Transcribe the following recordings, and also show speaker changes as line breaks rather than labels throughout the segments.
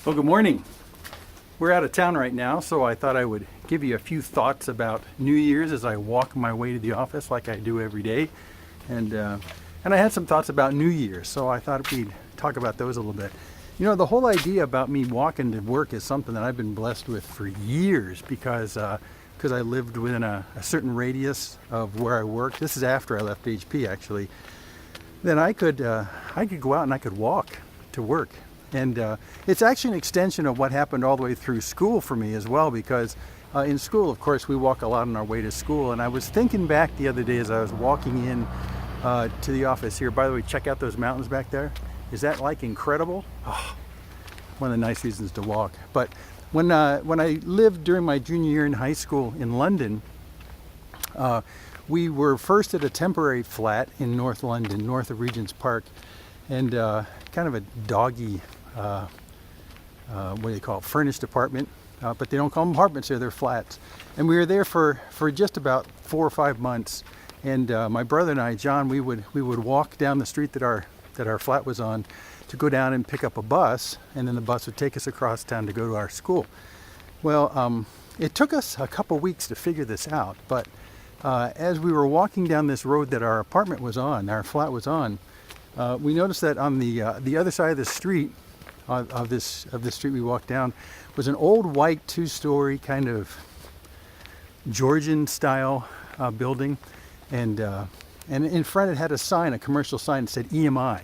Well, good morning. We're out of town right now, so I thought I would give you a few thoughts about New Year's as I walk my way to the office like I do every day. And I had some thoughts about New Year's, so I thought we'd talk about those a little bit. You know, the whole idea about me walking to work is something that I've been blessed with for years because I lived within a certain radius of where I worked. This is after I left HP, actually. Then I could go out and I could walk to work. And it's actually an extension of what happened all the way through school for me as well, because in school, of course, we walk a lot on our way to school. And I was thinking back the other day as I was walking in to the office here. By the way, check out those mountains back there. Is that like incredible? Oh, one of the nice reasons to walk. But when I lived during my junior year in high school in London, we were first at a temporary flat in North London, north of Regent's Park, and kind of a doggy, what do they call it, furnished apartment. But they don't call them apartments here, they're flats. And we were there for just about 4 or 5 months. And my brother and I, John, we would walk down the street that our flat was on to go down and pick up a bus, and then the bus would take us across town to go to our school. Well, it took us a couple weeks to figure this out, but as we were walking down this road that our apartment was on, our flat was on, we noticed that on the other side of the street, of this street we walked down, was an old white 2-story kind of Georgian style building, and in front it had a sign, a commercial sign that said EMI,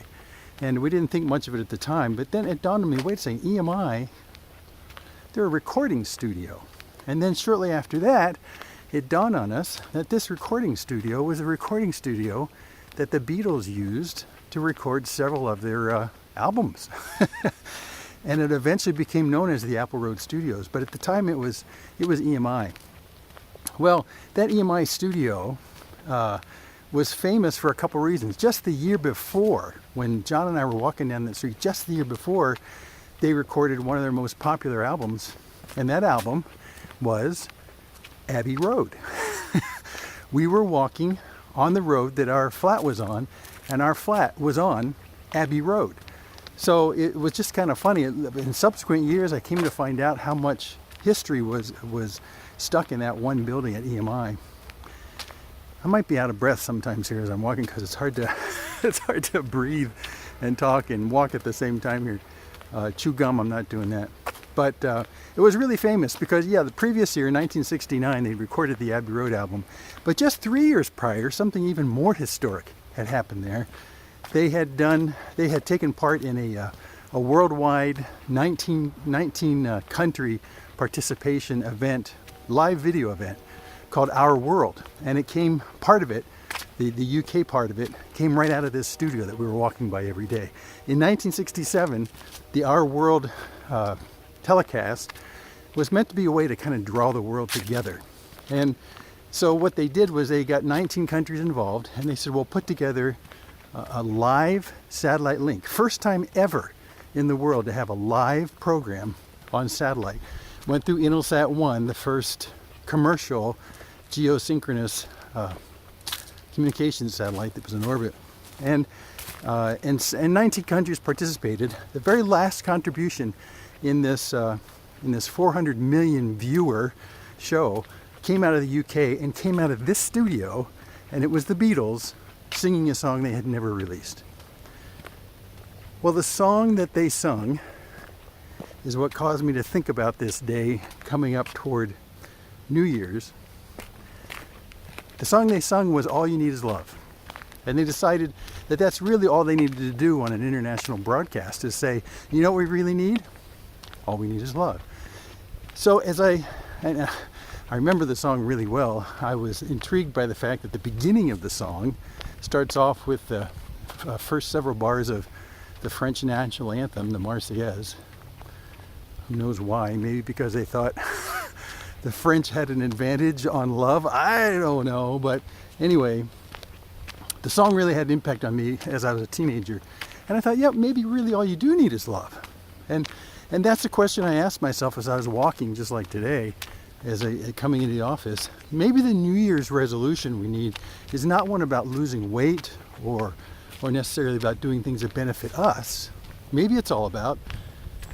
and we didn't think much of it at the time. But then it dawned on me, wait a second, EMI, they're a recording studio. And then shortly after that, it dawned on us that this recording studio was a recording studio that the Beatles used to record several of their albums. And it eventually became known as the Apple Road Studios, but at the time it was EMI. Well, that EMI studio was famous for a couple reasons. Just the year before, when John and I were walking down that street, just the year before, they recorded one of their most popular albums, and that album was Abbey Road. We were walking on the road that our flat was on, and our flat was on Abbey Road. So it was just kind of funny. In subsequent years, I came to find out how much history was stuck in that one building at EMI. I might be out of breath sometimes here as I'm walking because it's hard to breathe and talk and walk at the same time here. Chew gum, I'm not doing that. But it was really famous because, the previous year, in 1969, they recorded the Abbey Road album. But just 3 years prior, something even more historic had happened there. They had taken part in a worldwide 19 country participation event, live video event called Our World. And part of it, the UK part of it, came right out of this studio that we were walking by every day. In 1967, the Our World telecast was meant to be a way to kind of draw the world together. And so what they did was they got 19 countries involved, and they said, we'll put together a live satellite link. First time ever in the world to have a live program on satellite. Went through Intelsat 1, the first commercial geosynchronous communications satellite that was in orbit. And 19 countries participated. The very last contribution in this 400 million viewer show came out of the UK and came out of this studio, and it was the Beatles singing a song they had never released. Well, the song that they sung is what caused me to think about this day coming up toward New Year's. The song they sung was All You Need Is Love. And they decided that that's really all they needed to do on an international broadcast, is say, you know what we really need? All we need is love. So I remember the song really well. I was intrigued by the fact that the beginning of the song starts off with the first several bars of the French national anthem, the Marseillaise. Who knows why? Maybe because they thought the French had an advantage on love. I don't know. But anyway, the song really had an impact on me as I was a teenager. And I thought, maybe really all you do need is love. And that's the question I asked myself as I was walking, just like today, coming into the office. Maybe the New Year's resolution we need is not one about losing weight or necessarily about doing things that benefit us. Maybe it's all about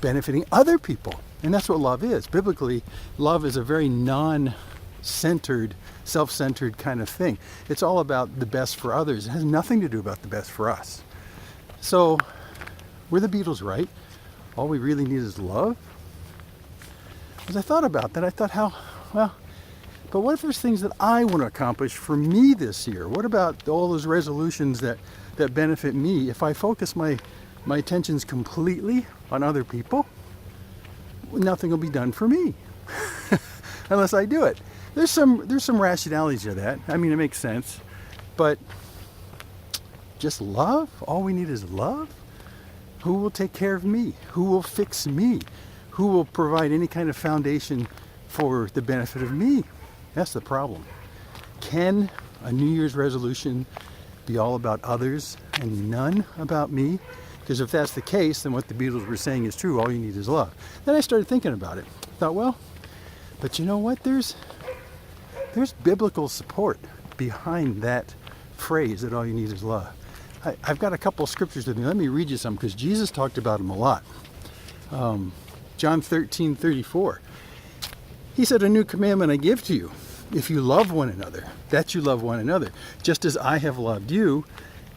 benefiting other people. And that's what love is. Biblically, love is a very non-centered, self-centered kind of thing. It's all about the best for others. It has nothing to do about the best for us. So, were the Beatles right? All we really need is love? As I thought about that, I thought but what if there's things that I want to accomplish for me this year? What about all those resolutions that benefit me? If I focus my attentions completely on other people, nothing will be done for me unless I do it. There's some rationality to that. I mean, it makes sense, but just love? All we need is love? Who will take care of me? Who will fix me? Who will provide any kind of foundation for the benefit of me? That's the problem. Can a New Year's resolution be all about others and none about me? Because if that's the case, then what the Beatles were saying is true. All you need is love. Then I started thinking about it. I thought, well, but you know what? There's biblical support behind that phrase that all you need is love. I've got a couple of scriptures with me. Let me read you some because Jesus talked about them a lot. John 13:34. He said, "A new commandment I give to you, if you love one another, that you love one another. Just as I have loved you,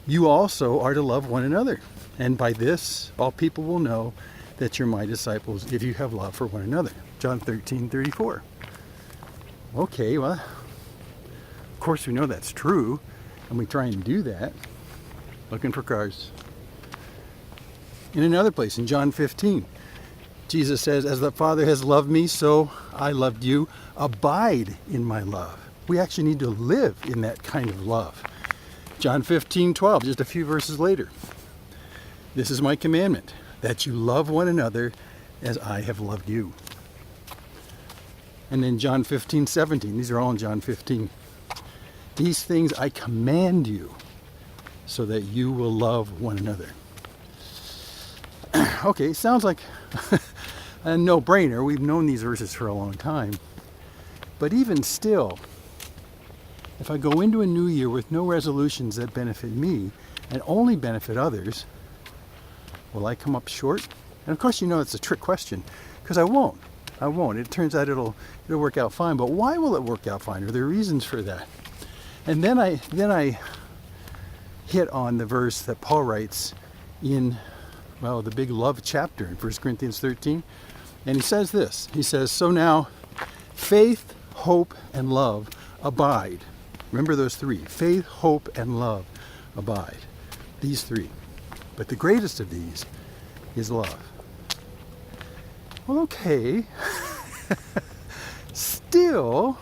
you also are to love one another. And by this, all people will know that you're my disciples if you have love for one another." John 13:34. Okay, well, of course we know that's true, and we try and do that. Looking for cars. In another place, in John 15, Jesus says, "As the Father has loved me, so I loved you. Abide in my love." We actually need to live in that kind of love. John 15:12, just a few verses later. "This is my commandment, that you love one another as I have loved you." And then John 15:17, these are all in John 15. "These things I command you, so that you will love one another." Okay, sounds like a no-brainer. We've known these verses for a long time. But even still, if I go into a new year with no resolutions that benefit me and only benefit others, will I come up short? And of course, you know it's a trick question, because I won't. It turns out it'll work out fine. But why will it work out fine? Are there reasons for that? And then I hit on the verse that Paul writes in, well, the big love chapter in 1 Corinthians 13. And he says this. He says, "So now faith, hope, and love abide." Remember those three. Faith, hope, and love abide. These three. But the greatest of these is love. Well, okay. Still,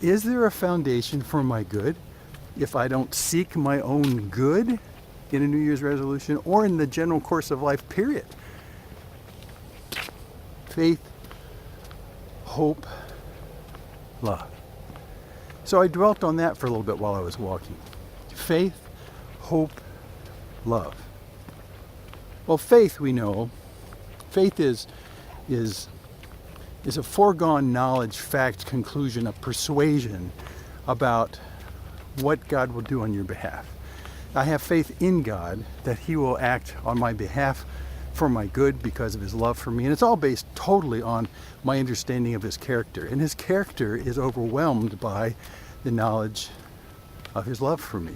is there a foundation for my good if I don't seek my own good in a New Year's resolution or in the general course of life, period? Faith, hope, love. So I dwelt on that for a little bit while I was walking. Faith, hope, love. Well, faith, we know, faith is a foregone knowledge, fact, conclusion, a persuasion about what God will do on your behalf. I have faith in God that He will act on my behalf for my good because of His love for me. And it's all based totally on my understanding of His character. And His character is overwhelmed by the knowledge of His love for me.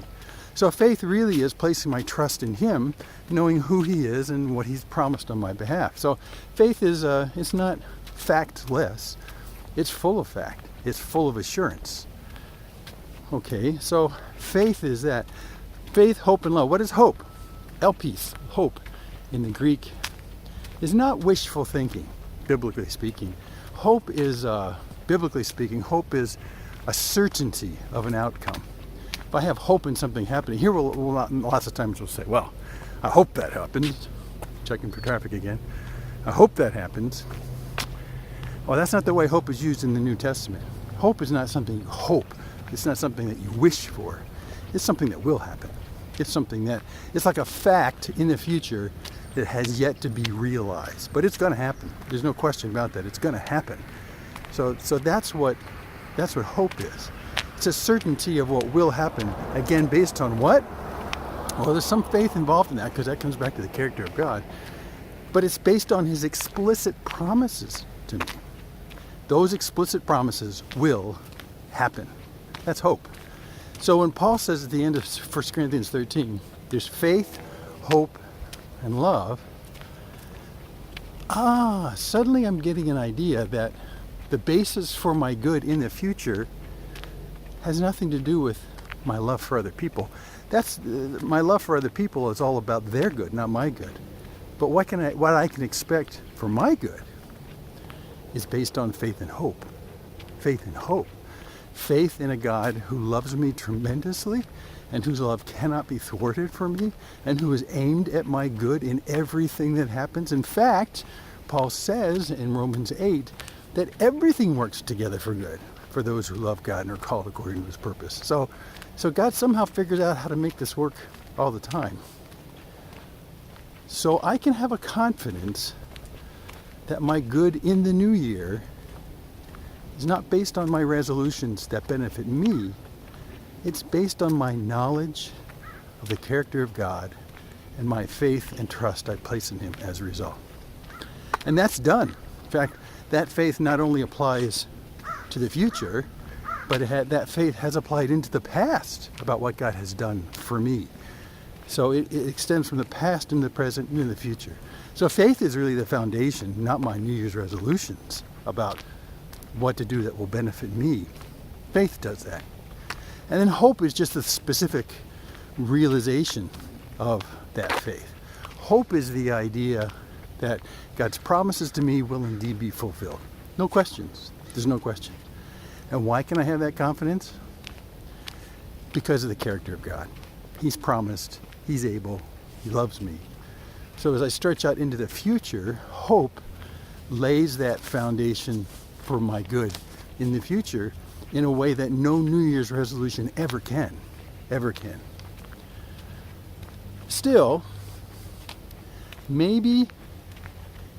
So faith really is placing my trust in Him, knowing who He is and what He's promised on my behalf. So faith is it's not factless. It's full of fact. It's full of assurance. Okay, so faith is that. Faith, hope, and love. What is hope? Elpis, hope, in the Greek, is not wishful thinking, biblically speaking. Hope is, biblically speaking, hope is a certainty of an outcome. If I have hope in something happening, here lots of times we'll say, well, I hope that happens. Checking for traffic again. I hope that happens. Well, that's not the way hope is used in the New Testament. Hope is not something you hope. It's not something that you wish for. It's something that will happen. It's something that, it's like a fact in the future that has yet to be realized. But it's going to happen. There's no question about that. It's going to happen. So that's what hope is. It's a certainty of what will happen. Again, based on what? Well, there's some faith involved in that because that comes back to the character of God. but it's based on his explicit promises to me. Those explicit promises will happen. That's hope. So when Paul says at the end of 1 Corinthians 13, there's faith, hope, and love, suddenly I'm getting an idea that the basis for my good in the future has nothing to do with my love for other people. My love for other people is all about their good, not my good. But what I can expect for my good is based on faith and hope. Faith and hope. Faith in a God who loves me tremendously and whose love cannot be thwarted for me and who is aimed at my good in everything that happens. In fact, Paul says in Romans 8 that everything works together for good for those who love God and are called according to his purpose. So God somehow figures out how to make this work all the time. So I can have a confidence that my good in the new year is not based on my resolutions that benefit me. It's based on my knowledge of the character of God and my faith and trust I place in him as a result. And that's done. In fact, that faith not only applies to the future, but that faith has applied into the past about what God has done for me. So it extends from the past into the present into the future. So faith is really the foundation, not my New Year's resolutions about what to do that will benefit me. Faith does that. And then hope is just the specific realization of that faith. Hope is the idea that God's promises to me will indeed be fulfilled. No questions. There's no question. And why can I have that confidence? Because of the character of God. He's promised, he's able, he loves me. So as I stretch out into the future, hope lays that foundation for my good in the future in a way that no New Year's resolution ever can. Still, maybe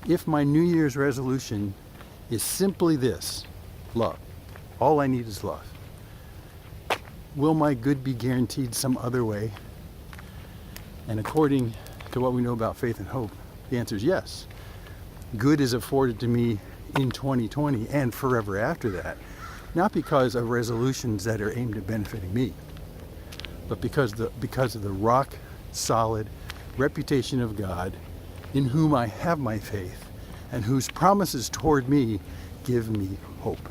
if my New Year's resolution is simply this, love. All I need is love. Will my good be guaranteed some other way? And according to what we know about faith and hope, the answer is yes. Good is afforded to me in 2020 and forever after that, not because of resolutions that are aimed at benefiting me, but because of the rock solid reputation of God in whom I have my faith and whose promises toward me give me hope.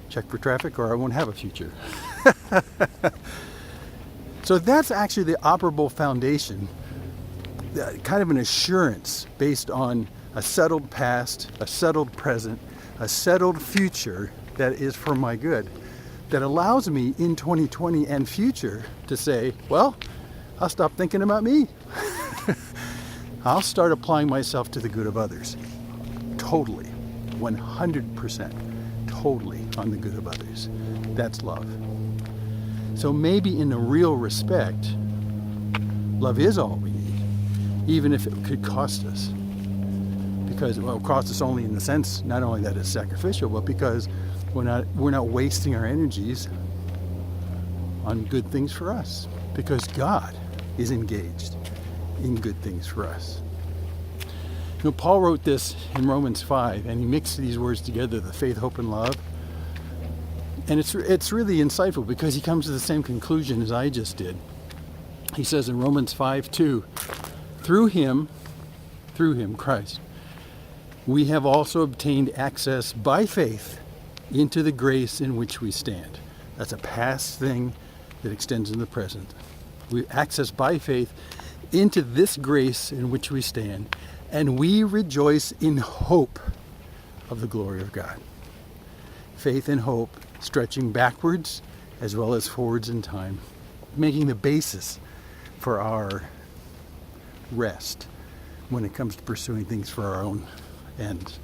Check for traffic or I won't have a future. So that's actually the operable foundation, kind of an assurance based on a settled past, a settled present, a settled future that is for my good, that allows me in 2020 and future to say, well, I'll stop thinking about me. I'll start applying myself to the good of others. Totally, 100%, totally on the good of others. That's love. So maybe in a real respect, love is all we need, even if it could cost us. Because, well, it costs us only in the sense, not only that it's sacrificial, but because we're not wasting our energies on good things for us. Because God is engaged in good things for us. You know, Paul wrote this in Romans 5, and he mixed these words together, the faith, hope, and love. And it's really insightful because he comes to the same conclusion as I just did. He says in Romans 5:2, through him, Christ, we have also obtained access by faith into the grace in which we stand. That's a past thing that extends in the present. We access by faith into this grace in which we stand, and we rejoice in hope of the glory of God. Faith and hope stretching backwards as well as forwards in time, making the basis for our rest when it comes to pursuing things for our own ends.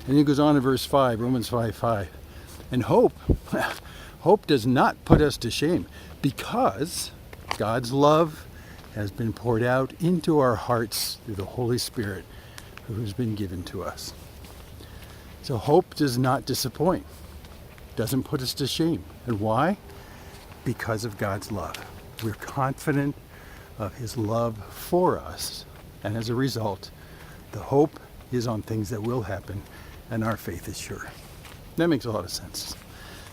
And he goes on in verse 5, Romans 5:5. And hope does not put us to shame, because God's love has been poured out into our hearts through the Holy Spirit who has been given to us. So hope does not disappoint, doesn't put us to shame. And why? Because of God's love. We're confident of his love for us And as a result, the hope is on things that will happen, and our faith is sure. That makes a lot of sense.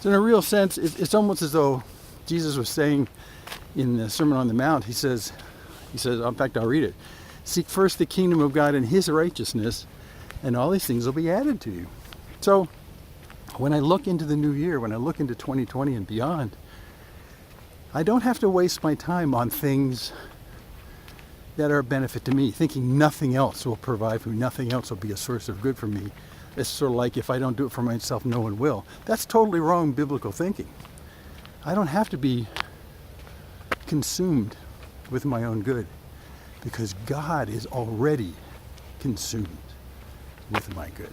So in a real sense, it's almost as though Jesus was saying in the Sermon on the Mount, he says, in fact, I'll read it. Seek first the kingdom of God and his righteousness, and all these things will be added to you. So when I look into the new year, when I look into 2020 and beyond, I don't have to waste my time on things that are a benefit to me, thinking nothing else will provide for me, nothing else will be a source of good for me. It's sort of like, if I don't do it for myself, no one will. That's totally wrong biblical thinking. I don't have to be consumed with my own good, because God is already consumed with my good.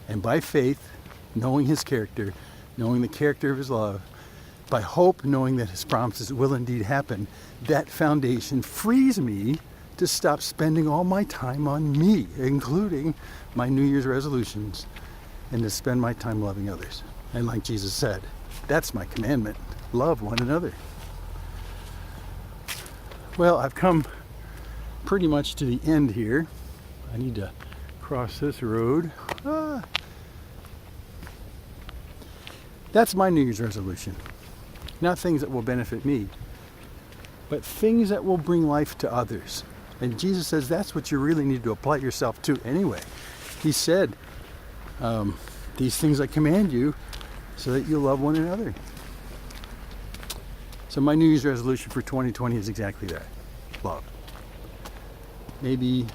And by faith, knowing his character, knowing the character of his love, by hope, knowing that his promises will indeed happen, that foundation frees me to stop spending all my time on me, including my New Year's resolutions, and to spend my time loving others. And like Jesus said, that's my commandment: love one another. Well, I've come pretty much to the end here. I need to cross this road. That's my New Year's resolution. Not things that will benefit me, but things that will bring life to others. And Jesus says that's what you really need to apply yourself to anyway. He said, these things I command you so that you love one another. So my New Year's resolution for 2020 is exactly that: love. Maybe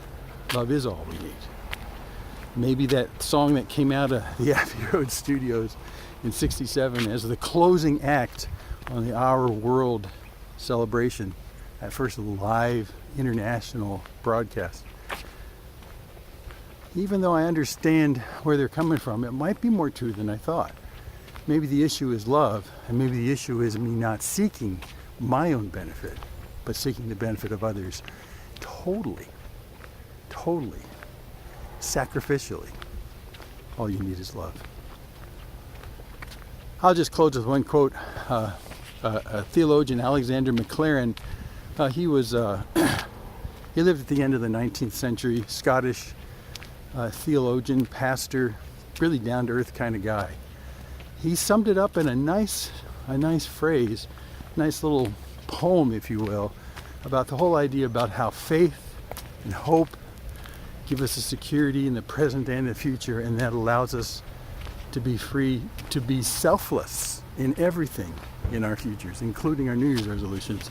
love is all we need. Maybe that song that came out of the Abbey Road Studios in '67 as the closing act on the Our World celebration, that first live international broadcast. Even though I understand where they're coming from, it might be more true than I thought. Maybe the issue is love, and maybe the issue is me not seeking my own benefit, but seeking the benefit of others totally, sacrificially. All you need is love. I'll just close with one quote. A theologian, Alexander Maclaren, he lived at the end of the 19th century, Scottish theologian, pastor, really down-to-earth kind of guy. He summed it up in a nice phrase, nice little poem, if you will, about the whole idea about how faith and hope give us a security in the present and the future, and that allows us to be free, to be selfless in everything in our futures, including our New Year's resolutions.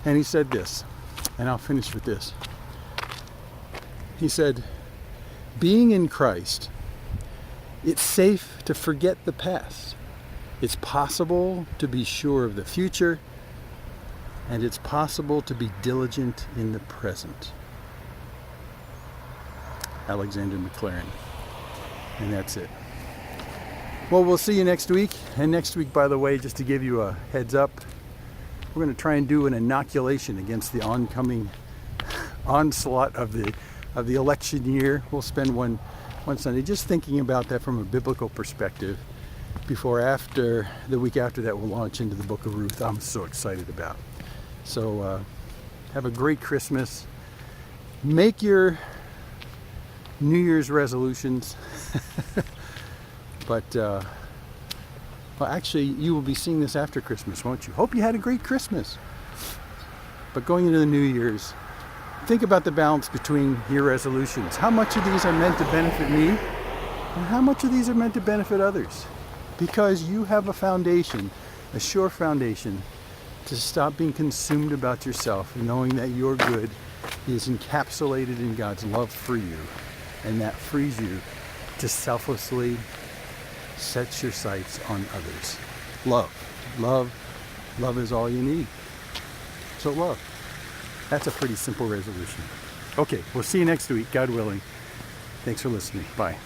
And he said this, and I'll finish with this. He said, being in Christ, it's safe to forget the past. It's possible to be sure of the future, and it's possible to be diligent in the present. Alexander Maclaren. And that's it. Well, we'll see you next week. And next week, by the way, just to give you a heads up, we're going to try and do an inoculation against the oncoming onslaught of the election year. We'll spend one Sunday just thinking about that from a biblical perspective before the week after that we'll launch into the book of Ruth. I'm so excited about. So have a great Christmas. Make your New Year's resolutions. But, well, actually, you will be seeing this after Christmas, won't you? Hope you had a great Christmas. But going into the New Year's, think about the balance between your resolutions. How much of these are meant to benefit me, and how much of these are meant to benefit others? Because you have a foundation, a sure foundation, to stop being consumed about yourself, knowing that your good is encapsulated in God's love for you, and that frees you to selflessly set your sights on others. Love is all you need. So love. That's a pretty simple resolution. Okay, we'll see you next week, God willing. Thanks for listening. Bye.